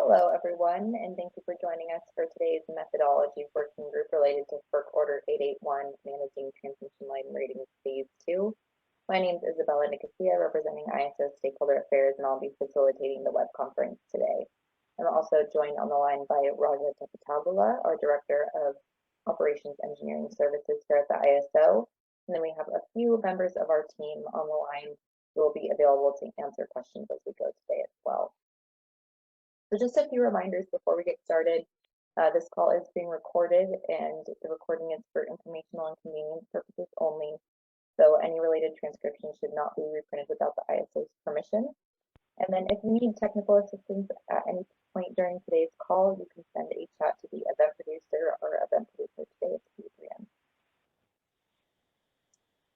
Hello, everyone, and thank you for joining us for today's Methodologies working group related to FERC Order 881, Managing Transmission Line Ratings Phase 2. My name is Isabella Nicosia, representing ISO Stakeholder Affairs, and I'll be facilitating the web conference today. I'm also joined on the line by Raja Tepatagula, our Director of Operations Engineering Services here at the ISO. And then we have a few members of our team on the line who will be available to answer questions as we go today as well. So just a few reminders before we get started. This call is being recorded, and the recording is for informational and convenience purposes only. So any related transcription should not be reprinted without the ISO's permission. And then if you need technical assistance at any point during today's call, you can send a chat to the event producer or event producer today at 2 p.m.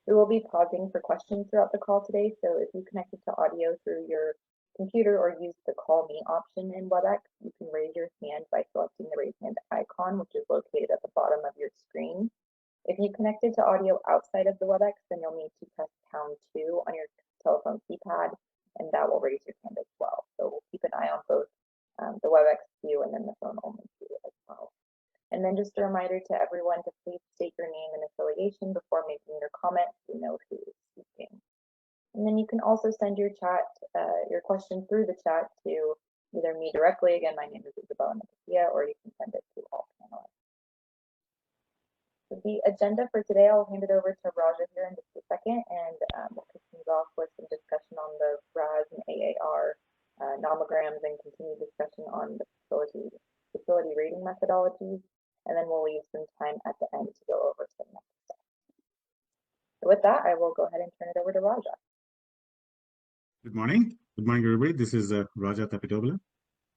We will be pausing for questions throughout the call today, so if you connected to audio through your computer or use the call me option in WebEx, you can raise your hand by selecting the raise hand icon, which is located at the bottom of your screen. If you connected to audio outside of the WebEx, then you'll need to press #2 on your telephone keypad, and that will raise your hand as well. So we'll keep an eye on both the WebEx view and then the phone only view as well. And then just a reminder to everyone to please state your name and affiliation before making your comment so we know who is speaking. And then you can also send your question through the chat to either me directly, again, my name is Isabella Nicosia, or you can send it to all panelists. So the agenda for today, I'll hand it over to Raja here in just a second, and we'll kick things off with some discussion on the RAS and AAR nomograms and continued discussion on the facility rating methodologies, and then we'll leave some time at the end to go over to the next step. So with that, I will go ahead and turn it over to Raja. Good morning. Good morning, everybody. This is Raja Tepatagula.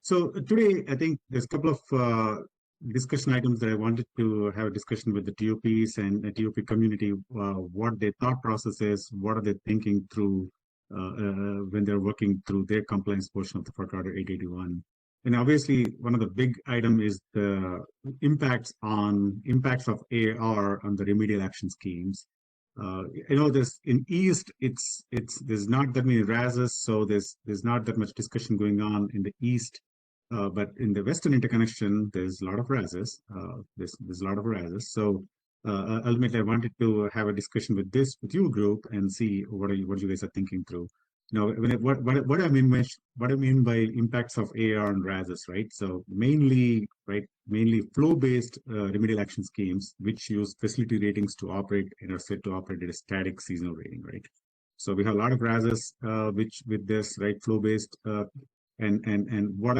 So today, I think there's a couple of discussion items that I wanted to have a discussion with the TOPs and the TOP community, what their thought process is, what are they thinking through when they're working through their compliance portion of the FERC Order 881. And obviously, one of the big items is the impacts of AR on the remedial action schemes. There's in East, there's not that many RASs, so there's not that much discussion going on in the East. But in the Western interconnection, there's a lot of RASs. There's a lot of RASs. So ultimately, I wanted to have a discussion with your group and see what you guys are thinking through. What I mean by impacts of AR and RASs, right? So mainly flow-based remedial action schemes, which use facility ratings to operate and are said to operate at a static seasonal rating, right? So we have a lot of RASs, which with this, right, flow-based, and what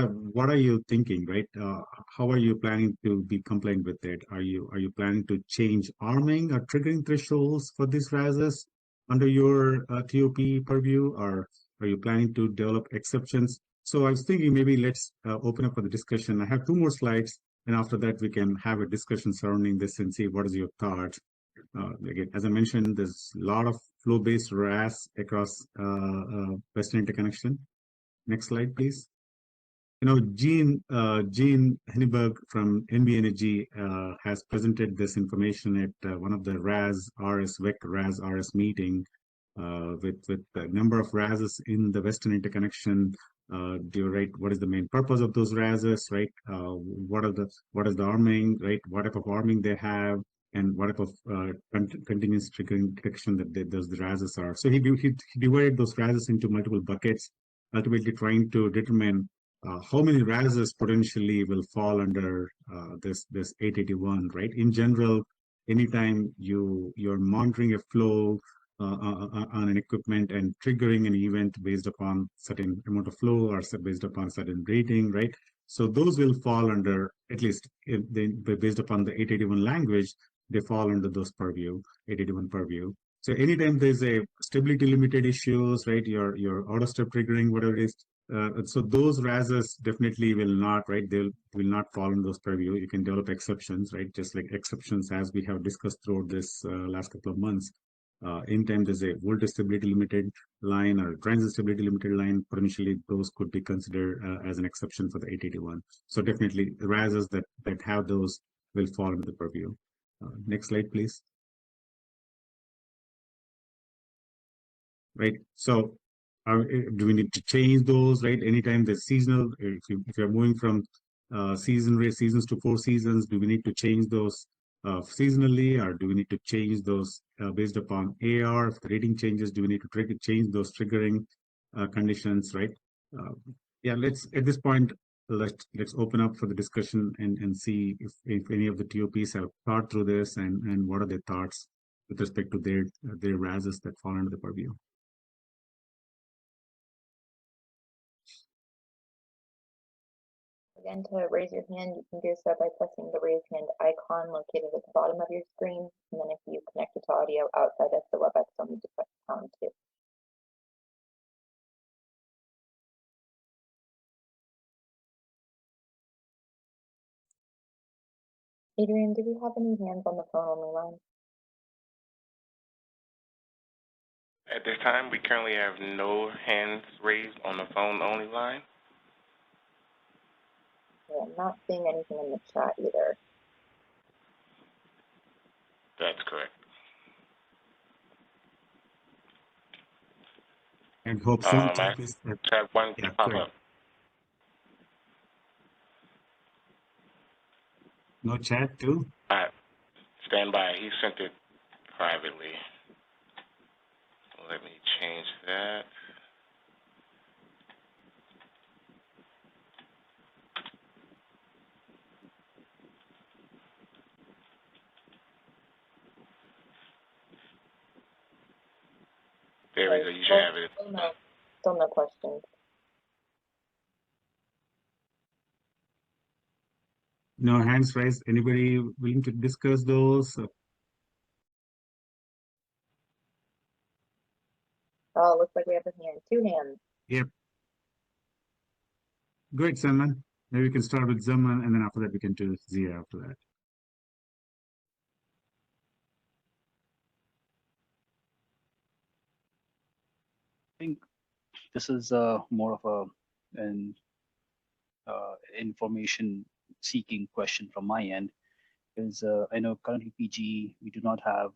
are you thinking, right? How are you planning to be compliant with it? Are you planning to change arming or triggering thresholds for these RASs under your TOP purview, or are you planning to develop exceptions? So I was thinking maybe let's open up for the discussion. I have 2 more slides, and after that we can have a discussion surrounding this and see what is your thought. Again, as I mentioned, there's a lot of flow-based RAS across Western interconnection. Next slide, please. Gene Henneberg from NB Energy has presented this information at one of the WEC RAS RS meeting with the number of RASs in the Western interconnection. What is the main purpose of those RASs, right? What is the arming, right? What type of arming they have, and what type of continuous triggering detection that those RASs are. So he divided those RASs into multiple buckets, ultimately trying to determine how many RASs potentially will fall under this 881, right? In general, anytime you're monitoring a flow on an equipment and triggering an event based upon certain amount of flow or based upon certain rating, right? So those will fall under, at least based upon the 881 language, they fall under those 881 purview. So anytime there's a stability limited issues, right? Your auto step triggering, whatever it is. So those RASs definitely will not, right? They will not fall in those purview. You can develop exceptions, right? Just like exceptions as we have discussed throughout this last couple of months. Anytime there's a voltage stability limited line or transit stability limited line, potentially those could be considered as an exception for the 881. So definitely the RASs that have those will fall into the purview. Next slide, please. Right. So Do we need to change those, right? Anytime there's seasonal, if you're moving from seasons to 4 seasons, do we need to change those seasonally, or do we need to change those based upon AR? If the rating changes, do we need to change those triggering conditions, right? Uh, yeah, at this point, let's open up for the discussion and see if any of the TOPs have thought through this and what are their thoughts with respect to their RASs that fall under the purview. Again, to raise your hand, you can do so by pressing the raise hand icon located at the bottom of your screen. And then if you connected to audio outside of the WebEx, you'll need to press #2. Adrian, do we have any hands on the phone only line? At this time, we currently have no hands raised on the phone only line. Yeah, I'm not seeing anything in the chat either. That's correct. And hope so. I have one pop up. No chat too? Stand by. He sent it privately. Let me change that. There we go. You should have it. Still no questions. No hands raised. Anybody willing to discuss those? Oh, looks like we have a hand. 2 hands. Yep. Great, Salman. Maybe we can start with Zaman, and then after that we can do Zia after that. I think this is more of an information seeking question from my end, because I know currently PG we do not have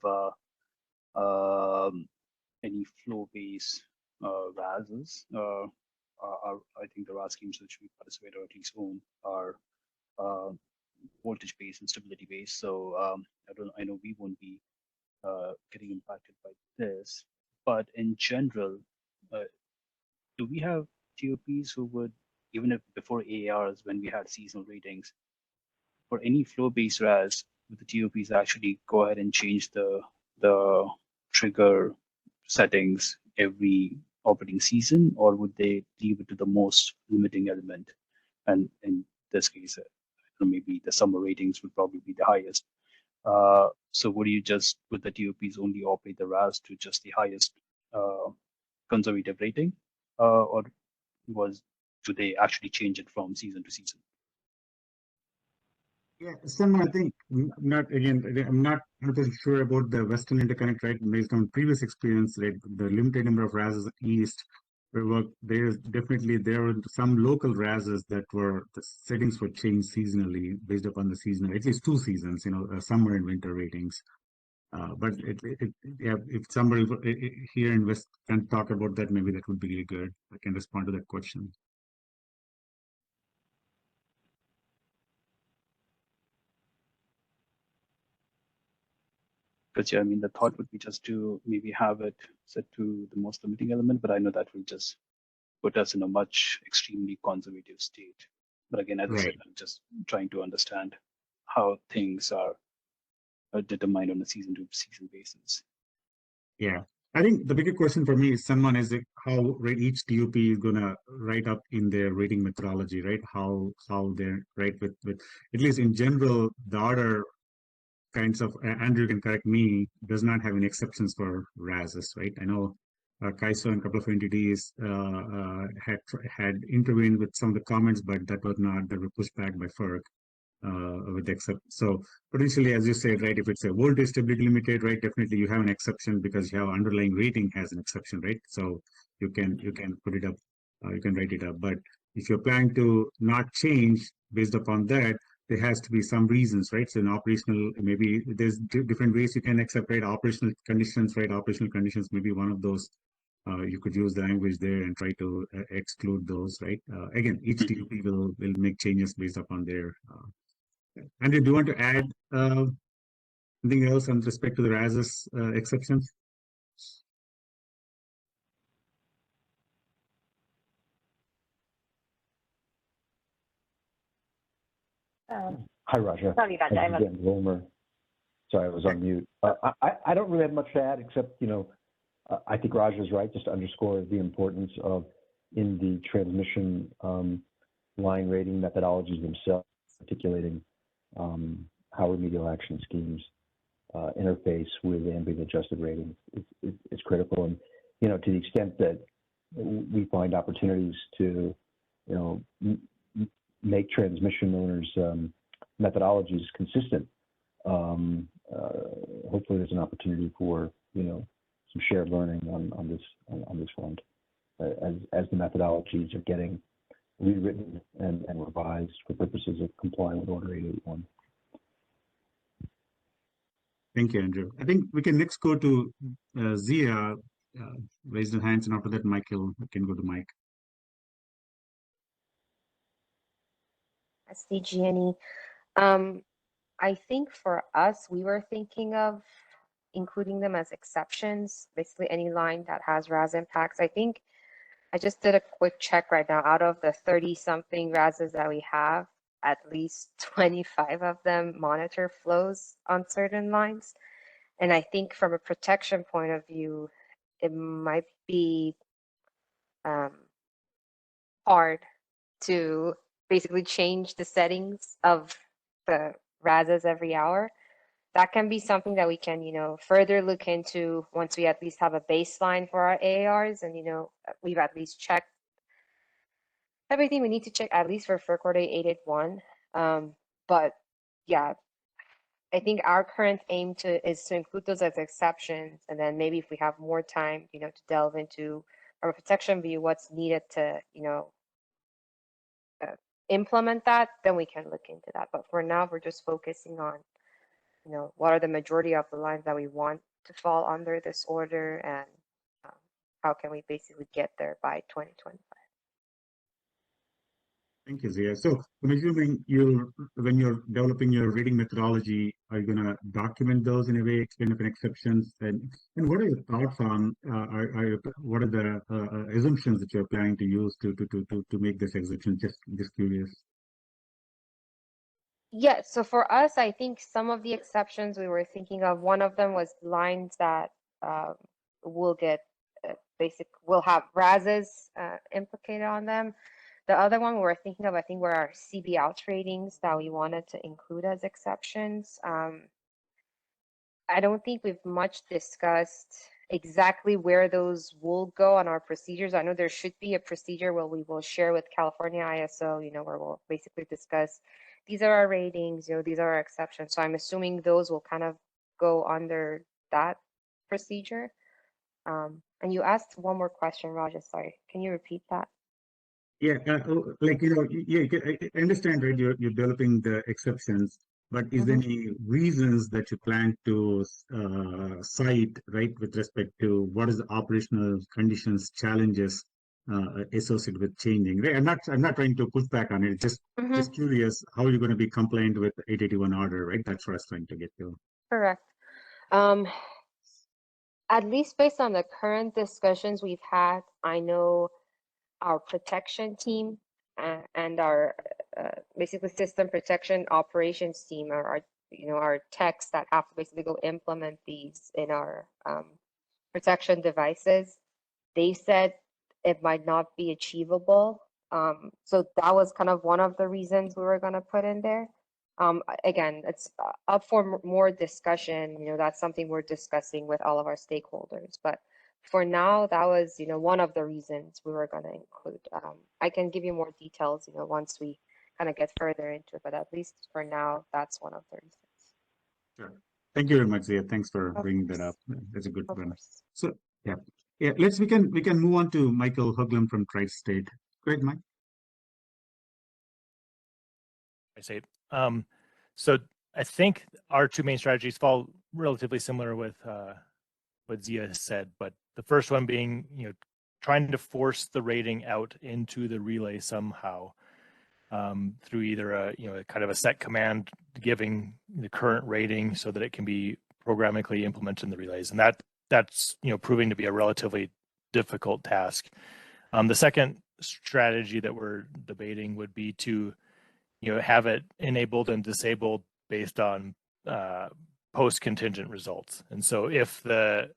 any flow-based RASs. I think the RAS schemes which we participate or at least own are voltage-based and stability-based. So I know we won't be getting impacted by this. But in general, do we have TOPs who would, even if before AARs, when we had seasonal ratings, for any flow-based RAS, would the TOPs actually go ahead and change the trigger settings every operating season, or would they leave it to the most limiting element? And in this case, maybe the summer ratings would probably be the highest. So would the TOPs only operate the RAS to just the highest conservative rating, or do they actually change it from season to season? Yeah, Salman, I think I'm not 100% sure about the Western interconnect, right? Based on previous experience, right? The limited number of RASs east, there were some local RASs that the settings were changed seasonally based upon the season, at least 2 seasons, summer and winter ratings. But if somebody here in West can talk about that, maybe that would be really good. I can respond to that question. Because yeah, I mean, the thought would be just to maybe have it set to the most limiting element, but I know that will just put us in a much extremely conservative state. But again, as I said, I'm just trying to understand how things are determined on a season to season basis. Yeah, I think the bigger question for me is, Salman, is how each TOP is gonna write up in their rating methodology, right? How they're with at least in general, the order kinds of, Andrew can correct me, does not have any exceptions for RASs, right? I know Kaiso and a couple of entities had intervened with some of the comments, but that were pushed back by FERC. With the except, so potentially, as you said, right, if it's a voltage stability limited, right, definitely you have an exception because you have underlying rating has an exception, right? So you can put it up, you can write it up. But if you're planning to not change based upon that, there has to be some reasons, right? So in operational, maybe there's different ways you can accept, right? Operational conditions, right? Operational conditions may be one of those you could use the language there and try to exclude those, right? Again, each TUP will make changes based upon their. Andrew, do you want to add anything else on respect to the RAS's exceptions? Hi, Raja. Sorry, Raja. Again, Wilmer. Sorry, I was on mute. I don't really have much to add except, I think Raja is right, just to underscore the importance of, in the transmission line rating methodologies themselves, articulating how remedial action schemes interface with ambient adjusted ratings is critical. And, to the extent that we find opportunities to, make transmission owners' methodologies consistent, hopefully there's an opportunity for, some shared learning on this front as the methodologies are getting rewritten and revised for purposes of complying with Order 881. Thank you, Andrew. I think we can next go to Zia, raise your hands, and after that, Michael, we can go to Mike. SDG&E. I think for us, we were thinking of including them as exceptions, basically any line that has RAS impacts. I think I just did a quick check right now. Out of the 30-something RASs that we have, at least 25 of them monitor flows on certain lines. And I think from a protection point of view, it might be hard to basically change the settings of the RASs every hour. That can be something that we can, further look into once we at least have a baseline for our AARs, and we've at least checked everything we need to check, at least for FERC Order 881. But yeah, I think our current aim is to include those as exceptions, and then maybe if we have more time, to delve into from a protection view what's needed to, implement that, then we can look into that. But for now, we're just focusing on, what are the majority of the lines that we want to fall under this order, and how can we basically get there by 2025. Thank you, Zia. So I'm assuming when you're developing your rating methodology, are you going to document those in a way, kind of an exceptions? And what are your thoughts on, what are the assumptions that you're planning to use to make this exception? Just curious. Yeah, so for us, I think some of the exceptions we were thinking of, one of them was lines that will get will have RASs implicated on them. The other one we were thinking of, I think, were our CB out ratings that we wanted to include as exceptions. I don't think we've much discussed exactly where those will go on our procedures. I know there should be a procedure where we will share with California ISO, where we'll basically discuss these are our ratings, these are our exceptions. So I'm assuming those will kind of go under that procedure. And you asked one more question, Raja, sorry. Can you repeat that? Yeah, I understand, right? You're developing the exceptions, but is there any reasons that you plan to cite, right, with respect to what is the operational conditions, challenges associated with changing? Right? I'm not trying to push back on it. Just curious, how are you going to be compliant with the 881 order, right? That's what I was trying to get to. Correct. At least based on the current discussions we've had, I know our protection team and our basically system protection operations team are our techs that have to basically go implement these in our protection devices. They said it might not be achievable. So that was kind of one of the reasons we were going to put in there. Again, it's up for more discussion. That's something we're discussing with all of our stakeholders. But for now, that was, one of the reasons we were going to include. I can give you more details, once we kind of get further into it. But at least for now, that's one of the reasons. Sure. Thank you very much, Zia. Thanks for bringing that up. That's a good one. So, yeah, we can move on to Michael Hoagland from Tri-State. Great, Mike. So I think our two main strategies fall relatively similar with what Zia has said, but the first one being, trying to force the rating out into the relay somehow through either a kind of a set command giving the current rating so that it can be programmatically implemented in the relays, and that's proving to be a relatively difficult task. The second strategy that we're debating would be to have it enabled and disabled based on post contingent results. And so if the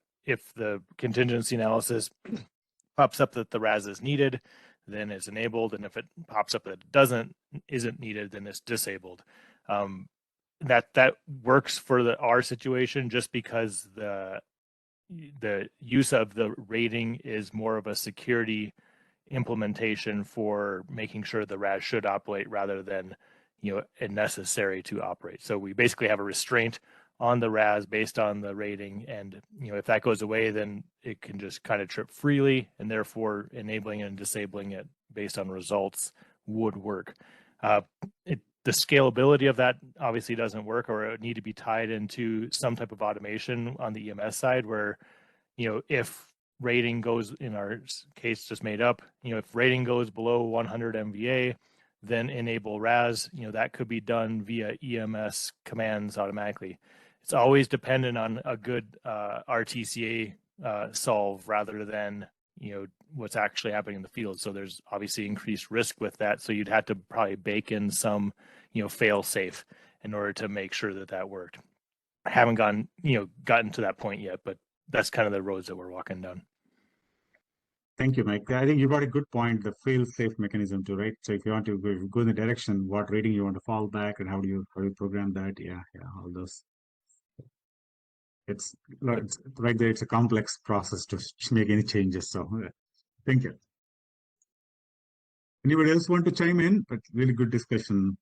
contingency analysis pops up that the RAS is needed, then it's enabled, and if it pops up that it isn't needed, then it's disabled. That works for our situation just because the use of the rating is more of a security implementation for making sure the RAS should operate rather than necessary to operate. So we basically have a restraint on the RAS based on the rating, and if that goes away, then it can just kind of trip freely, and therefore enabling and disabling it based on results would work. The scalability of that obviously doesn't work, or it would need to be tied into some type of automation on the EMS side where if rating goes, in our case just made up, if rating goes below 100 MVA, then enable RAS, that could be done via EMS commands automatically. It's always dependent on a good RTCA solve rather than what's actually happening in the field. So there's obviously increased risk with that. So you'd have to probably bake in some fail safe in order to make sure that worked. I haven't gotten to that point yet, but that's kind of the roads that we're walking down. Thank you, Mike. I think you brought a good point, the fail-safe mechanism too, right? So if you want to go in the direction, what rating you want to fall back, and how do you program that? Yeah, all those. It's right there. It's a complex process to make any changes. So, thank you. Anybody else want to chime in? But really good discussion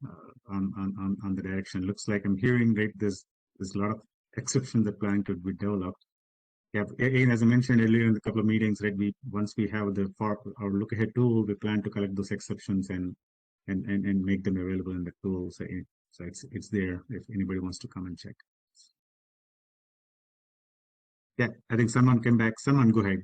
on the direction. Looks like I'm hearing right. There's a lot of exceptions that plan to be developed. Yeah, again, as I mentioned earlier in a couple of meetings, right? Once we have our look ahead tool, we plan to collect those exceptions and make them available in the tool. So it's there if anybody wants to come and check. Yeah, I think someone came back. Someone go ahead.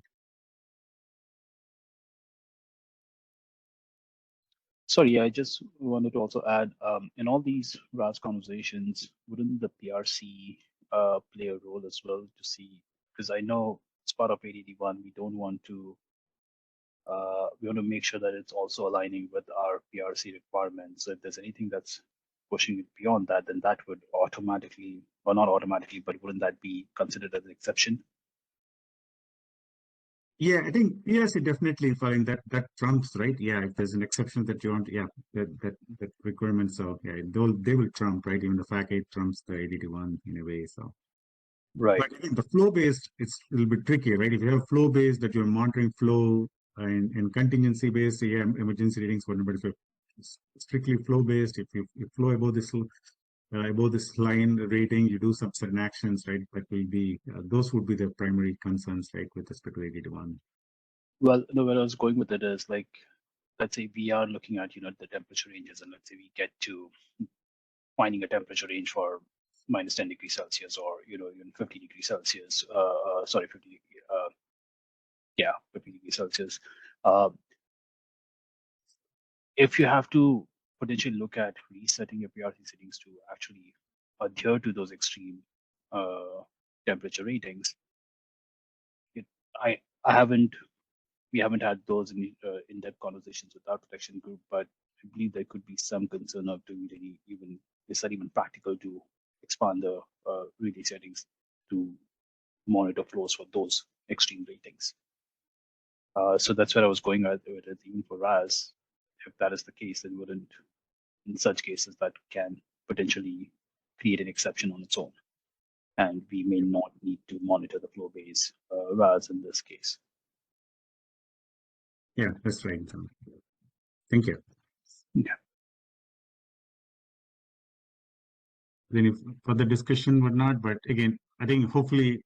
Sorry, I just wanted to also add, in all these RAS conversations, wouldn't the PRC play a role as well to see? Because I know as part of 881, we want to make sure that it's also aligning with our PRC requirements. So if there's anything that's pushing it beyond that, then that would automatically, or not automatically, but wouldn't that be considered as an exception? Yeah, I think PRC definitely following that trumps, right? Yeah, if there's an exception that you want, yeah, that requirements of they will trump, right? Even the FAC 8 trumps the 881 in a way. So right. But I think the flow based, it's a little bit tricky, right? If you have flow based that you're monitoring flow and contingency based, yeah, emergency readings, whatever. If it's strictly flow based, if you flow above this line rating, you do some certain actions, right? That will be those would be the primary concerns, right, with respect to 881. Well, no, where I was going with it is like, let's say we are looking at the temperature ranges, and let's say we get to finding a temperature range for minus 10 degrees Celsius, or even 50 degrees Celsius. 50 degrees Celsius. If you have to potentially look at resetting your PRC settings to actually adhere to those extreme temperature ratings, we haven't had those in-depth conversations with our protection group, but I believe there could be some concern of doing is that even practical to expand the relay settings to monitor flows for those extreme ratings. So that's where I was going with it, even for RAS. If that is the case, then wouldn't, in such cases, that can potentially create an exception on its own. And we may not need to monitor the flow-based RAS in this case. Yeah, that's right. Thank you. Yeah. Any further discussion, whatnot, but again, I think hopefully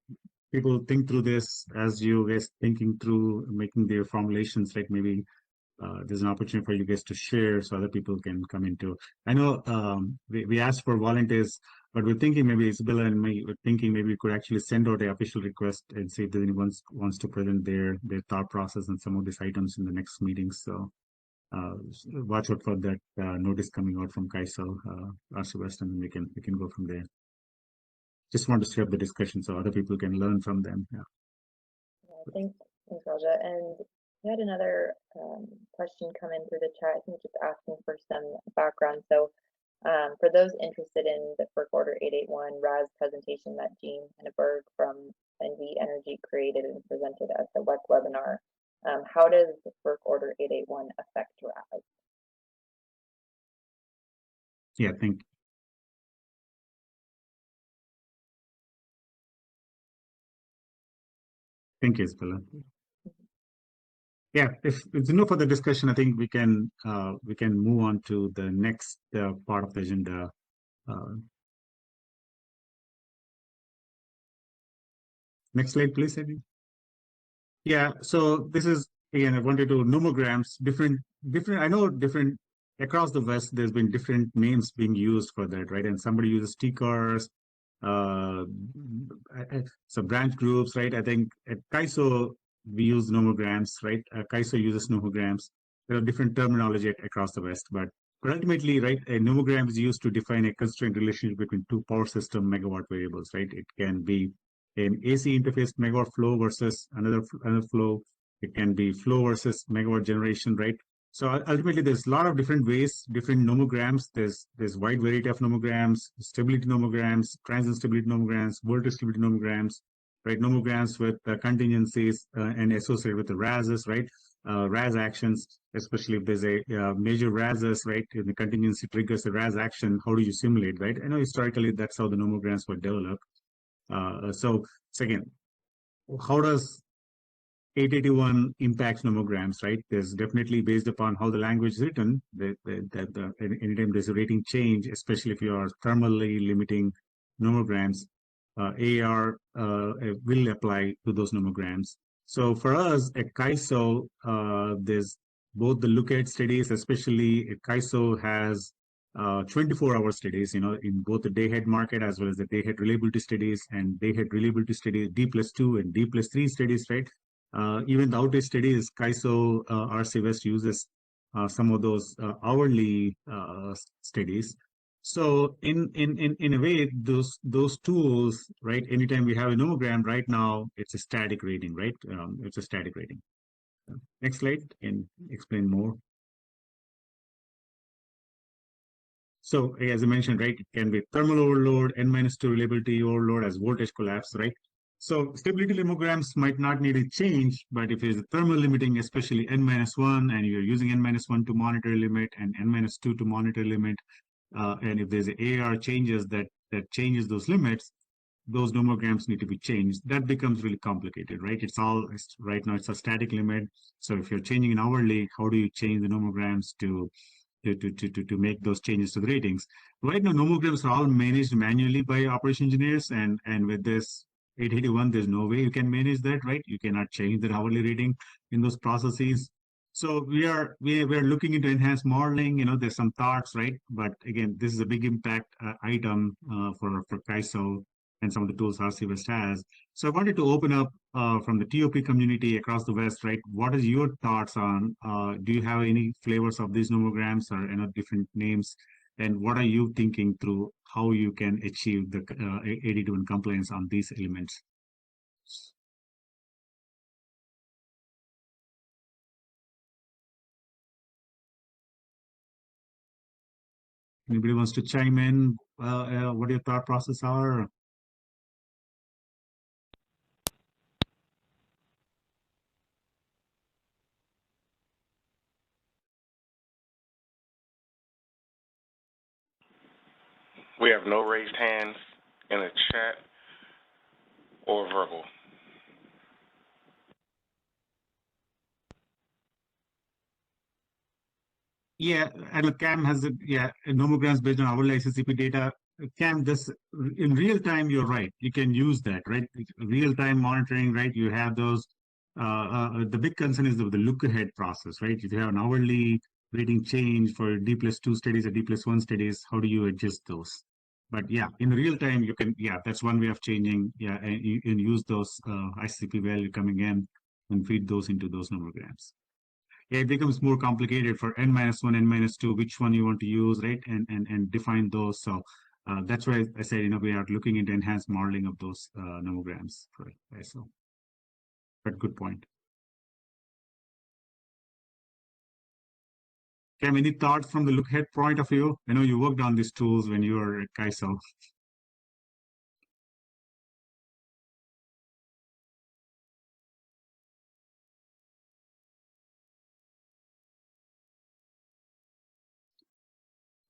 people think through this as you guys thinking through making their formulations, right? Maybe there's an opportunity for you guys to share so other people can come into. I know we asked for volunteers. But we're thinking maybe Isabella and me, we're thinking maybe we could actually send out an official request and see if anyone wants to present their thought process on some of these items in the next meeting. So watch out for that notice coming out from Kaisel, RC West, and we can go from there. Just want to stir up the discussion so other people can learn from them. Yeah. Thanks, Raja. And we had another question come in through the chat. I think just asking for some background. So for those interested in the FERC Order 881 RAS presentation that Jean Henneberg from NV Energy created and presented at the WEC webinar, how does the FERC Order 881 affect RAS? Yeah, thank you, Isabella. Yeah, if there's no further discussion, I think we can move on to the next part of the agenda. Next slide, please, Eddie. Yeah, so this is, again, I wanted to nomograms, different, I know different, across the West, there's been different names being used for that, right? And somebody uses TCARs, so branch groups, right? I think at CAISO, we use nomograms, right? CAISO uses nomograms. There are different terminology across the West, but ultimately, right, a nomogram is used to define a constraint relationship between two power system megawatt variables, right? It can be an AC interface megawatt flow versus another flow. It can be flow versus megawatt generation, right? So ultimately, there's a lot of different ways, different nomograms. There's wide variety of nomograms, stability nomograms, transient stability nomograms, voltage stability nomograms, right? Nomograms with contingencies and associated with the RASs, right? RAS actions, especially if there's a major RASs, right? If the contingency triggers the RAS action, how do you simulate, right? I know historically that's how the nomograms were developed. So again, how does 881 impacts nomograms, right? There's definitely based upon how the language is written, anytime there's a rating change, especially if you are thermally limiting nomograms, AR will apply to those nomograms. So for us at CAISO, there's both the look-ahead studies, especially CAISO has 24-hour studies, in both the day-ahead market as well as the day-ahead reliability studies and day-ahead reliability studies, D+2 and D+3 studies, right? Even the outage studies, CAISO RC West uses some of those hourly studies. So in a way, those tools, right? Anytime we have a nomogram, right now it's a static rating, right? It's a static rating. Next slide can explain more. So as I mentioned, right, it can be thermal overload, N-2 reliability overload as voltage collapse, right? So stability nomograms might not need a change, but if it's a thermal limiting, especially N-1, and you're using N-1 to monitor limit and N-2 to monitor limit, and if there's an AR changes that changes those limits, those nomograms need to be changed. That becomes really complicated, right? Right now it's a static limit. So if you're changing an hourly, how do you change the nomograms to make those changes to the ratings? Right now, nomograms are all managed manually by operation engineers, and with this 881, there's no way you can manage that, right? You cannot change the hourly rating in those processes. So we are looking into enhanced modeling. There's some thoughts, right? But again, this is a big impact item for CAISO and some of the tools RC West has. So I wanted to open up from the TOP community across the West, right? What is your thoughts on, do you have any flavors of these nomograms or different names? And what are you thinking through how you can achieve the 881 compliance on these elements? Anybody wants to chime in? What your thought process are? We have no raised hands in the chat or verbal. Yeah, and Cam has nomograms based on hourly ICCP data. Cam, this in real time, you're right. You can use that, right? Real time monitoring, right? You have those. The big concern is the look ahead process, right? If you have an hourly rating change for D+2 studies or D+1 studies, how do you adjust those? But yeah, in real time, you can, yeah, that's one way of changing. Yeah, and you can use those ICP value coming in and feed those into those nomograms. Yeah, it becomes more complicated for n-1, n-2, which one you want to use, right? And define those. So that's why I said, we are looking into enhanced modeling of those nomograms for ISO. But good point. Cam, any thoughts from the look ahead point of view? I know you worked on these tools when you were at KaiSo.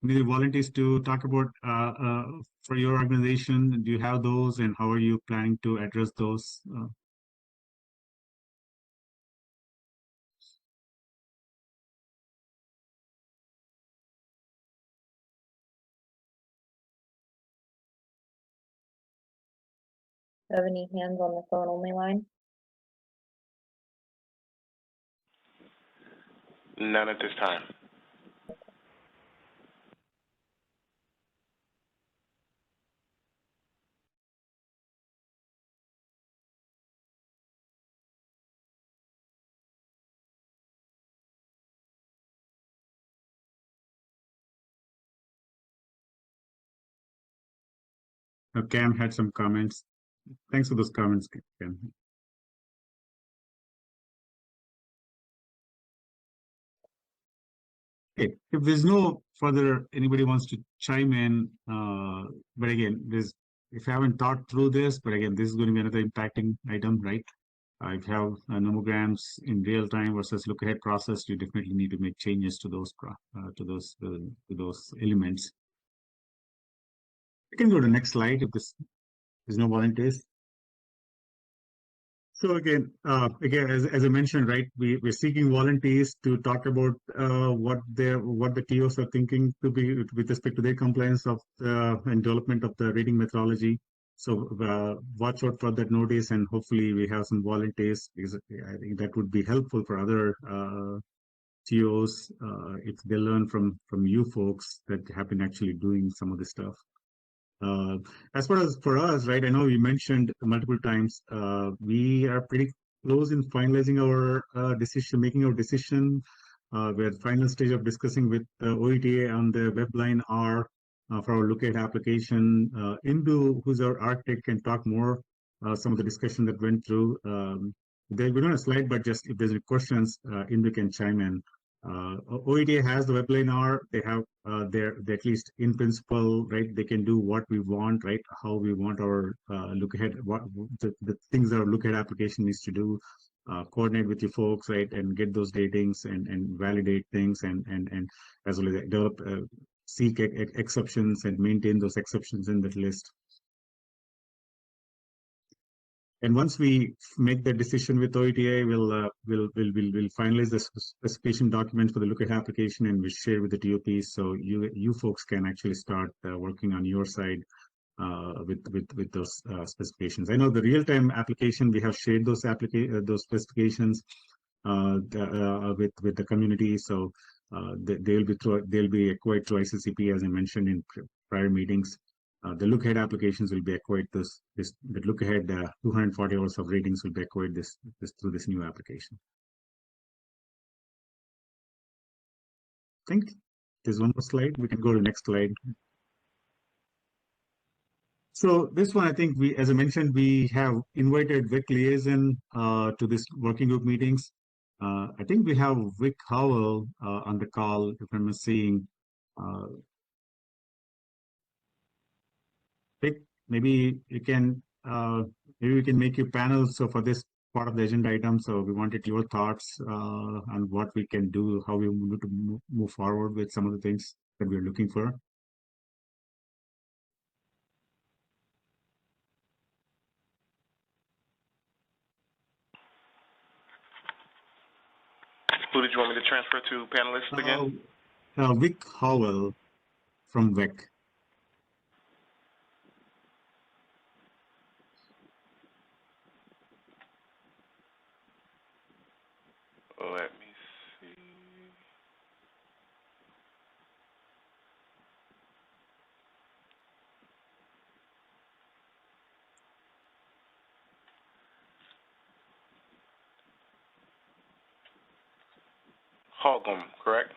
Any volunteers to talk about for your organization? Do you have those, and how are you planning to address those? Have any hands on the phone only line? None at this time. Cam had some comments. Thanks for those comments, Cam. Okay, if there's no further, anybody wants to chime in, but again, if you haven't thought through this, but again, this is going to be another impacting item, right? If you have nomograms in real time versus look ahead process, you definitely need to make changes to those elements. We can go to the next slide if there's no volunteers. So again, as I mentioned, right, we're seeking volunteers to talk about what the TOs are thinking to be with respect to their compliance of and development of the rating methodology. So watch out for that notice, and hopefully we have some volunteers, because I think that would be helpful for other TOs if they learn from you folks that have been actually doing some of this stuff. As far as for us, right, I know you mentioned multiple times, we are pretty close in finalizing our making our decision. We're at final stage of discussing with OETA on the webline R for our look at application. Indu, who's our architect, can talk more some of the discussion that went through. We don't have a slide, but just if there's any questions, Indu can chime in. OETA has the webline R. They have they're at least in principle, right? They can do what we want, right? How we want our look ahead, what the things that our look ahead application needs to do, coordinate with you folks, right? And get those ratings and validate things and as well as develop, seek exceptions and maintain those exceptions in that list. And once we make that decision with OETA, we'll finalize the specification document for the look at application, and we'll share with the TOPs. So you folks can actually start working on your side with those specifications. I know the real-time application, we have shared those specifications with the community. So they'll be acquired through ICCP, as I mentioned in prior meetings. The look ahead applications will be acquired the look ahead 240 hours of ratings will be acquired through this new application. I think there's one more slide. We can go to the next slide. So this one, I think as I mentioned, we have invited Vic Liaison to this working group meetings. I think we have Vic Howell on the call, if I'm seeing. Vic, maybe we can make you panel. So for this part of the agenda item, so we wanted your thoughts on what we can do, how we need to move forward with some of the things that we're looking for. Who did you want me to transfer to panelists again? Vic Howell from VEC. Let me see. Hogum, correct?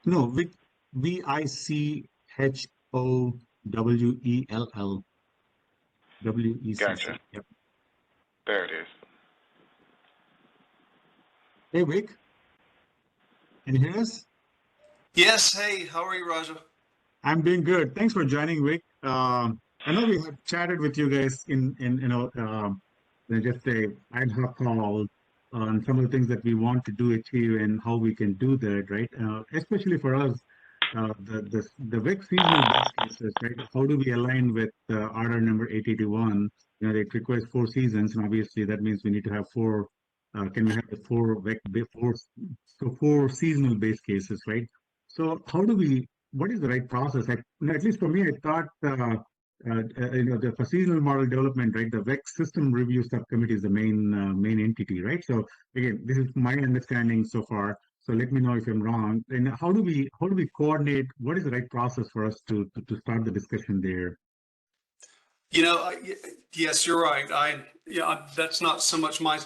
No, Vichowell. WECC. Gotcha. Yep. There it is. Hey, Vic, can you hear us? Yes. Hey, how are you, Raja? I'm doing good. Thanks for joining, Vic. I know we had chatted with you guys in just a ad hoc call on some of the things that we want to do, achieve, and how we can do that, right? Especially for us, the Vic seasonal base cases, right? How do we align with order number 881? You know, it requires 4 seasons, and obviously that means we need to have 4. Can we have the 4 4 seasonal base cases, right? So how do we? What is the right process? At least for me, I thought, for seasonal model development, right, the VEC system review subcommittee is the main entity, right? So again, this is my understanding so far. So let me know if I'm wrong. And how do we coordinate? What is the right process for us to start the discussion there? You know, yes, you're right. That's not so much my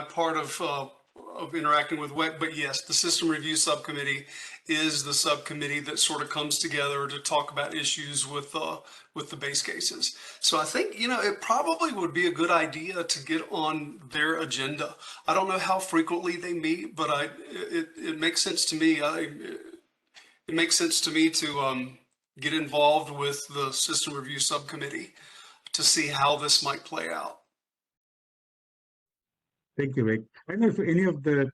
part of interacting with WEC, but yes, the System Review Subcommittee is the subcommittee that sort of comes together to talk about issues with the base cases. So I think, it probably would be a good idea to get on their agenda. I don't know how frequently they meet, but it makes sense to me. It makes sense to me to get involved with the System Review Subcommittee to see how this might play out. Thank you, Vic. I don't know if any of the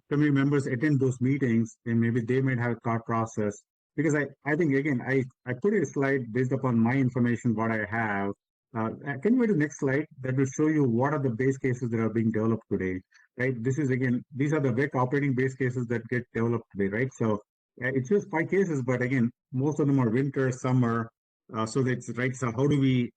committee members attend those meetings, and maybe they might have a thought process. Because I think, again, I put a slide based upon my information, what I have. Can you go to the next slide? That will show you what are the base cases that are being developed today, right? This is, again, these are the VEC operating base cases that get developed today, right? So it's just 5 cases, but again, most of them are winter, summer. So that's right. So how do we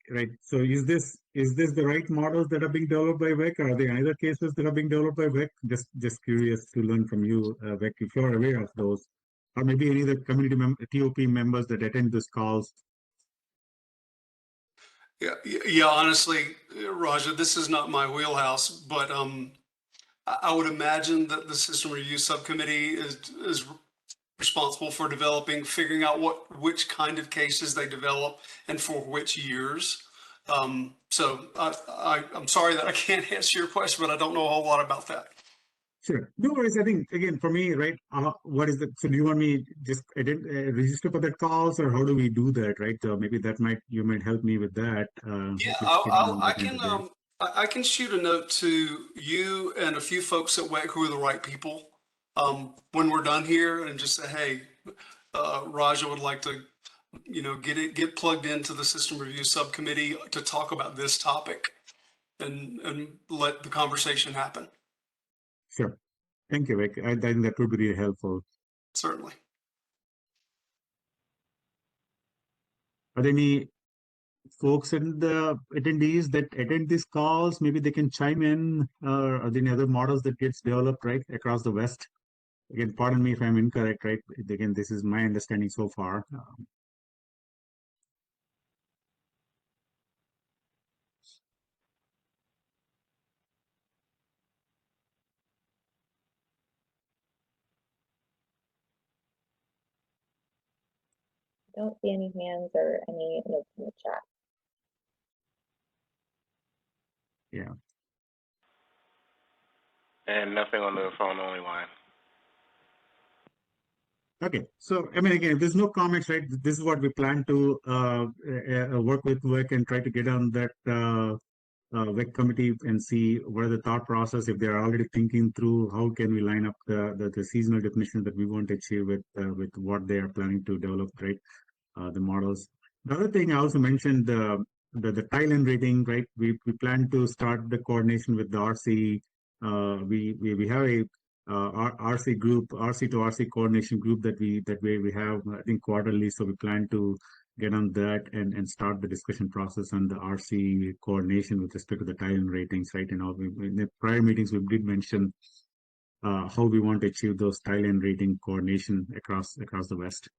right? So is this the right models that are being developed by VEC? Are there other cases that are being developed by VEC? Just curious to learn from you, VEC, if you're aware of those, or maybe any other community TOP members that attend these calls. Yeah. Honestly, Raja, this is not my wheelhouse, but I would imagine that the System Review Subcommittee is responsible for figuring out which kind of cases they develop and for which years. So I'm sorry that I can't answer your question, but I don't know a whole lot about that. Sure. No worries. I think, again, for me, right, what is the, so do you want me just register for that calls, or how do we do that, right? So maybe you might help me with that. Yeah, I I can shoot a note to you and a few folks at WEC who are the right people when we're done here, and just say, hey, Raja would like to, get plugged into the System Review Subcommittee to talk about this topic, and let the conversation happen. Sure. Thank you, Vic. I think that would be really helpful. Certainly. Are there any folks in the attendees that attend these calls? Maybe they can chime in. Are there any other models that gets developed right across the West? Again, pardon me if I'm incorrect, right? Again, this is my understanding so far. I don't see any hands or any notes in the chat. Yeah. And nothing on the phone only line. Okay, so I mean, again, there's no comments, right? This is what we plan to work with WEC and try to get on that WEC committee and see what are the thought process, if they're already thinking through how can we line up the seasonal definition that we want to achieve with what they are planning to develop, right? The models. The other thing I also mentioned, the Thailand rating, right? We plan to start the coordination with the RC. We have a RC group, RC to RC coordination group that we have, I think, quarterly. So we plan to get on that and start the discussion process on the RC coordination with respect to the Thailand ratings, right? And in the prior meetings, we did mention how we want to achieve those Thailand rating coordination across the West.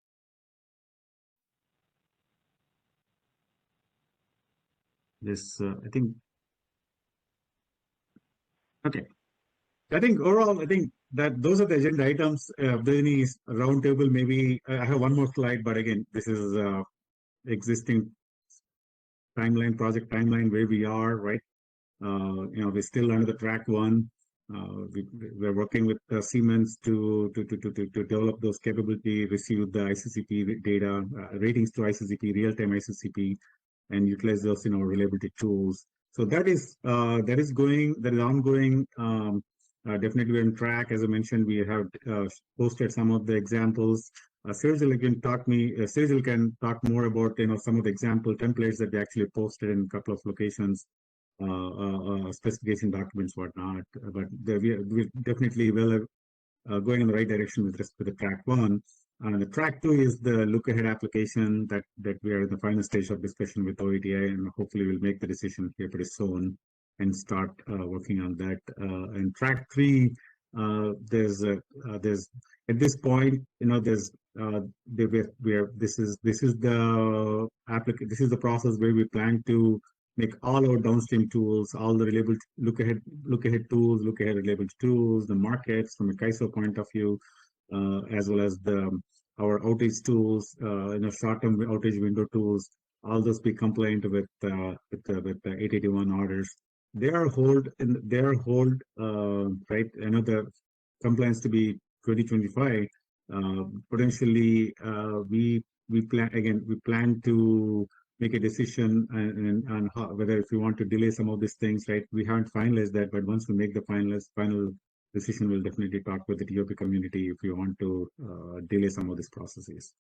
This, I think, okay. I think overall, I think those are the agenda items. If there's any roundtable, maybe I have one more slide, but again, this is existing timeline, project timeline, where we are, right? We're still under the track one. We're working with Siemens to develop those capability, receive the ICCP data, ratings to ICCP, real-time ICCP, and utilize those in our reliability tools. So that is ongoing. Definitely we're on track. As I mentioned, we have posted some of the examples. Sergil can talk more about some of the example templates that we actually posted in a couple of locations, specification documents, whatnot. But we're definitely going in the right direction with respect to the track one. The track two is the look ahead application that we are in the final stage of discussion with OETI, and hopefully we'll make the decision here pretty soon and start working on that. And track three, there's at this point, this is the process where we plan to make all our downstream tools, all the reliable look ahead tools, look ahead reliability tools, the markets from a KISO point of view, as well as our outage tools, short-term outage window tools, all those be compliant with the 881 orders. They are hold, right? I know the compliance to be 2025. Potentially, we plan to make a decision on whether if we want to delay some of these things, right? We haven't finalized that, but once we make the final decision, we'll definitely talk with the TOP community if we want to delay some of these processes.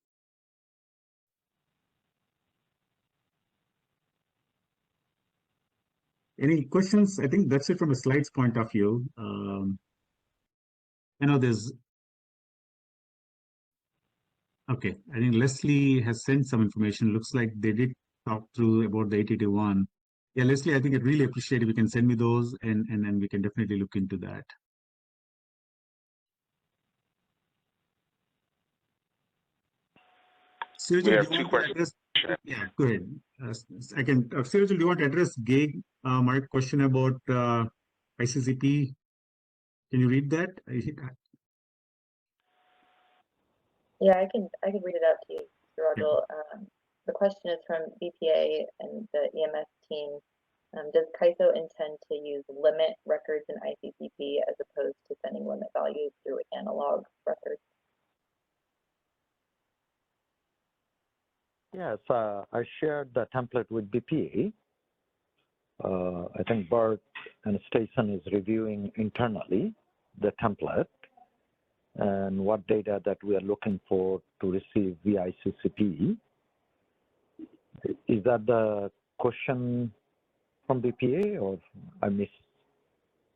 Any questions? I think that's it from a slides point of view. I know there's okay. I think Leslie has sent some information. Looks like they did talk through about the 881. Yeah, Leslie, I think I'd really appreciate if you can send me those, and we can definitely look into that. Sergil, We have two questions. Yeah, go ahead. Sergil, do you want to address Mark's question about ICCP? Can you read that? Yeah, I can read it out to you, Rajal. The question is from BPA and the EMS team. Does KISO intend to use limit records in ICCP as opposed to sending limit values through analog records? Yes, I shared the template with BPA. I think Bert and Station is reviewing internally the template and what data that we are looking for to receive via ICCP. Is that the question from BPA, or I missed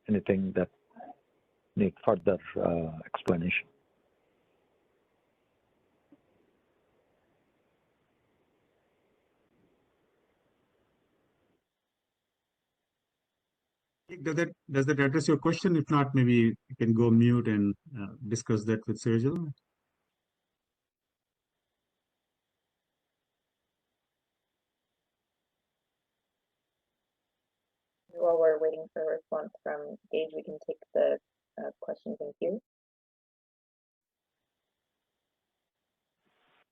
anything that needs further explanation? Does that address your question? If not, maybe you can go mute and discuss that with Sergil. While we're waiting for a response from Gage, we can take the questions in queue.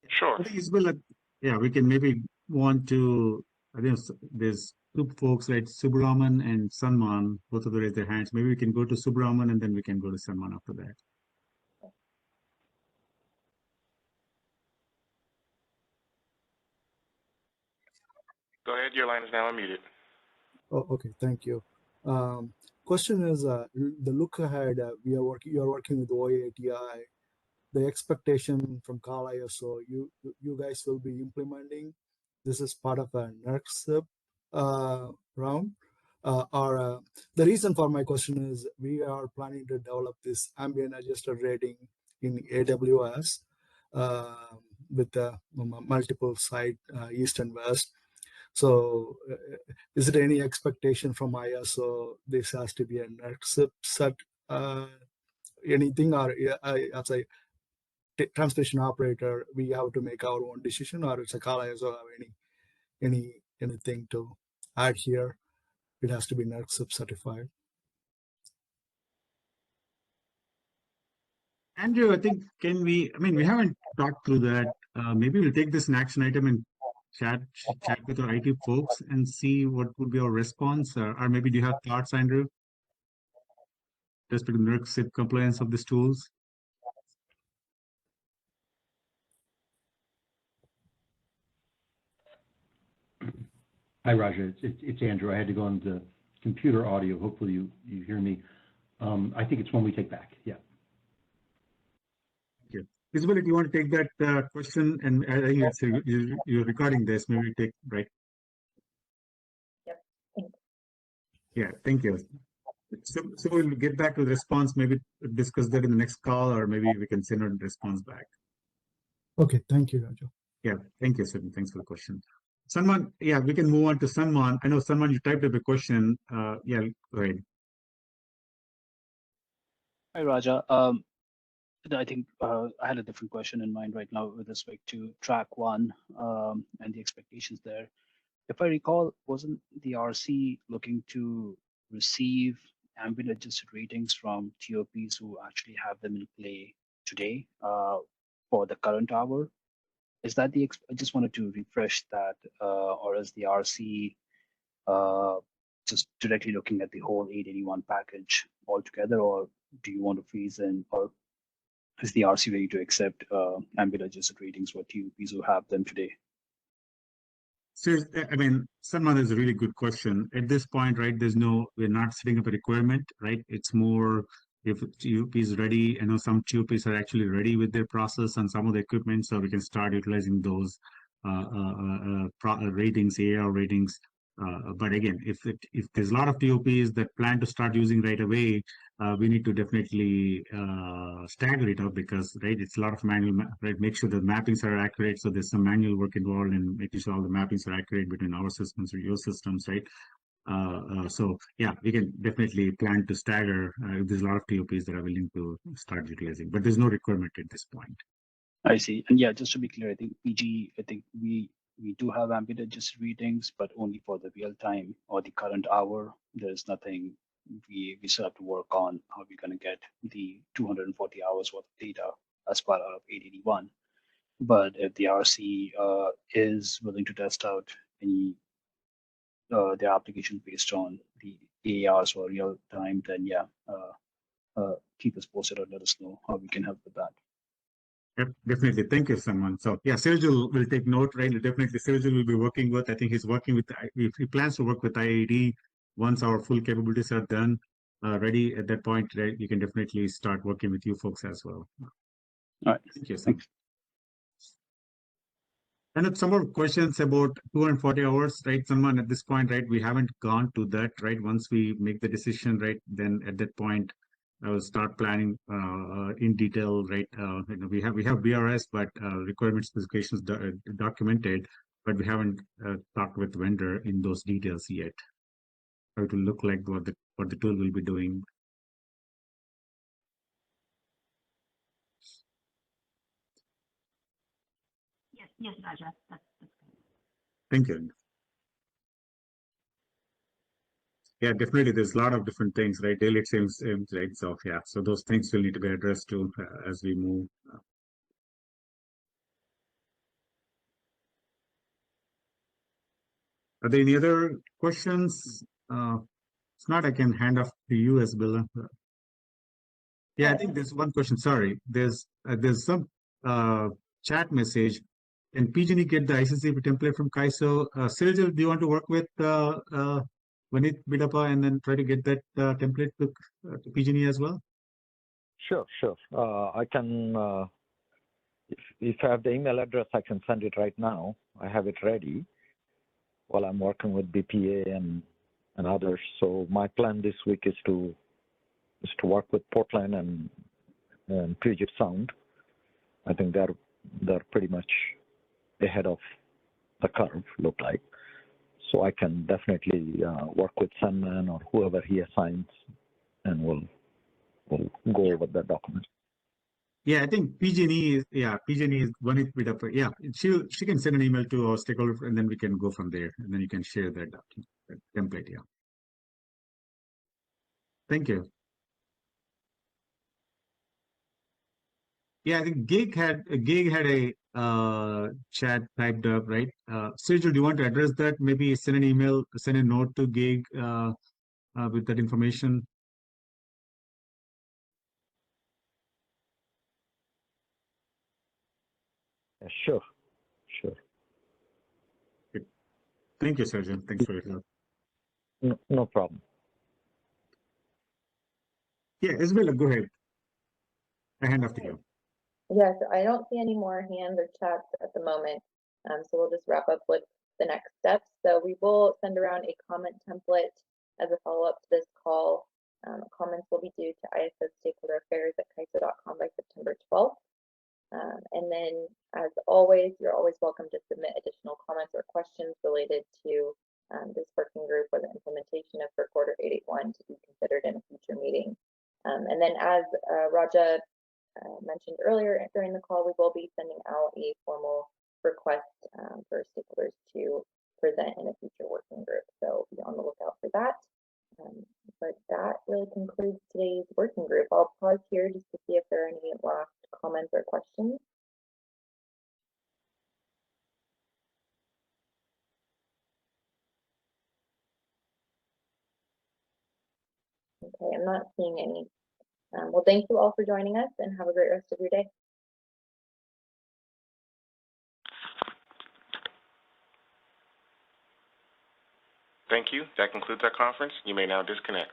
Sure. I think it's well, yeah, we can maybe want to. I think there's two folks, right? Subbaraman and Sanman, both of them raise their hands. Maybe we can go to Subbaraman and then we can go to Sanman after that. Go ahead, your line is now unmuted. Oh, okay, thank you. Question is the look ahead. You are working with OETI. The expectation from Cal ISO, you guys will be implementing. This is part of a next round. The reason for my question is we are planning to develop this ambient adjusted rating in AWS with multiple site east and west. So is there any expectation from ISO this has to be a next set anything, or as a transmission operator we have to make our own decision, or it's a Cal ISO have anything to add here? It has to be NERC certified. Andrew, I think I mean, we haven't talked through that. Maybe we'll take this an action item and chat with our IT folks and see what would be our response. Or maybe do you have thoughts, Andrew, just to the SIP compliance of these tools? Hi, Raja. It's Andrew. I had to go on the computer audio. Hopefully you hear me. I think it's one we take back. Yeah. Okay. Isabel, if you want to take that question, and I think it's you're recording this, maybe take right. Yep. Thanks. Yeah, thank you. So we'll get back to the response, maybe discuss that in the next call, or maybe we can send a response back. Okay, thank you, Raju. Yeah, thank you, Sid. Thanks for the question. Salman, yeah, we can move on to Salman. I know, Salman, you typed up a question. Yeah, go ahead. Hi, Raja. I think I had a different question in mind right now with respect to track one and the expectations there. If I recall, wasn't the RC looking to receive ambient adjusted ratings from TOPs who actually have them in play today for the current hour? Is that the, I just wanted to refresh that, or is the RC just directly looking at the whole 881 package altogether, or do you want to freeze in, or is the RC ready to accept ambient adjusted ratings for TOPs who have them today? So, I mean, Salman, is a really good question. At this point, right, we're not setting up a requirement, right? It's more if TUP is ready. I know some TUPs are actually ready with their process and some of the equipment, so we can start utilizing those ratings, AR ratings. But again, if there's a lot of TOPs that plan to start using right away, we need to definitely stagger it up because, right, it's a lot of manual, right? Make sure the mappings are accurate. So there's some manual work involved in making sure all the mappings are accurate between our systems or your systems, right? So yeah, we can definitely plan to stagger if there's a lot of TOPs that are willing to start utilizing, but there's no requirement at this point. I see. And yeah, just to be clear, I think PG, I think we do have ambient adjusted readings, but only for the real time or the current hour. There's nothing we still have to work on how we're going to get the 240 hours worth of data as part of 881. But if the RC is willing to test out any their application based on the AARs or real time, then yeah, keep us posted or let us know how we can help with that. Yep, definitely. Thank you, Salman. So yeah, Sergio will take note, right? Definitely Sergio will be working with, I think he's working with, he plans to work with IID once our full capabilities are done, ready at that point, right? You can definitely start working with you folks as well. All right. Thank you. Thanks. And some more questions about 240 hours, right, Salman? At this point, right, we haven't gone to that, right? Once we make the decision, right, then at that point, I will start planning in detail, right? You know, we have BRS, but requirement specifications documented, but we haven't talked with the vendor in those details yet. How it will look like, what the tool will be doing. Yes, Raja. That's good. Thank you. Yeah, definitely. There's a lot of different things, right? Daily exchange, right? So yeah, so those things will need to be addressed too as we move. Are there any other questions? If not, I can hand off to you, Isabella. Yeah, I think there's one question. Sorry, there's some chat message. Can PG&E get the ICCP template from Kaiso? Cyril, do you want to work with Vanith Bidappa and then try to get that template to PG&E as well? Sure. I can, if I have the email address, I can send it right now. I have it ready while I'm working with BPA and others. So my plan this week is to work with Portland and Puget Sound. I think they're pretty much ahead of the curve, look like. So I can definitely work with Sunman or whoever he assigns, and we'll go over the document. Yeah, I think PG&E is Vanith Bidappa. Yeah, she can send an email to our stakeholder, and then we can go from there, and then you can share that document, that template. Yeah. Thank you. Yeah, I think Gig had a chat typed up, right? Sergio, do you want to address that? Maybe send an email, send a note to Gig with that information. Sure, sure. Good. Thank you, Sergio. Thanks for your help. No problem. Yeah, Isabella, go ahead. I hand off to you. Yes, I don't see any more hands or chats at the moment. So we'll just wrap up with the next steps. So we will send around a comment template as a follow-up to this call. Comments will be due to ISS Stakeholder Affairs at CAISO.com by September 12th. And then, as always, you're always welcome to submit additional comments or questions related to this working group or the implementation of FERC Order 881 to be considered in a future meeting. And then, as Raja mentioned earlier during the call, we will be sending out a formal request for stakeholders to present in a future working group. So be on the lookout for that. But that really concludes today's working group. I'll pause here just to see if there are any last comments or questions. Okay, I'm not seeing any. Well, thank you all for joining us and have a great rest of your day. Thank you. That concludes our conference. You may now disconnect.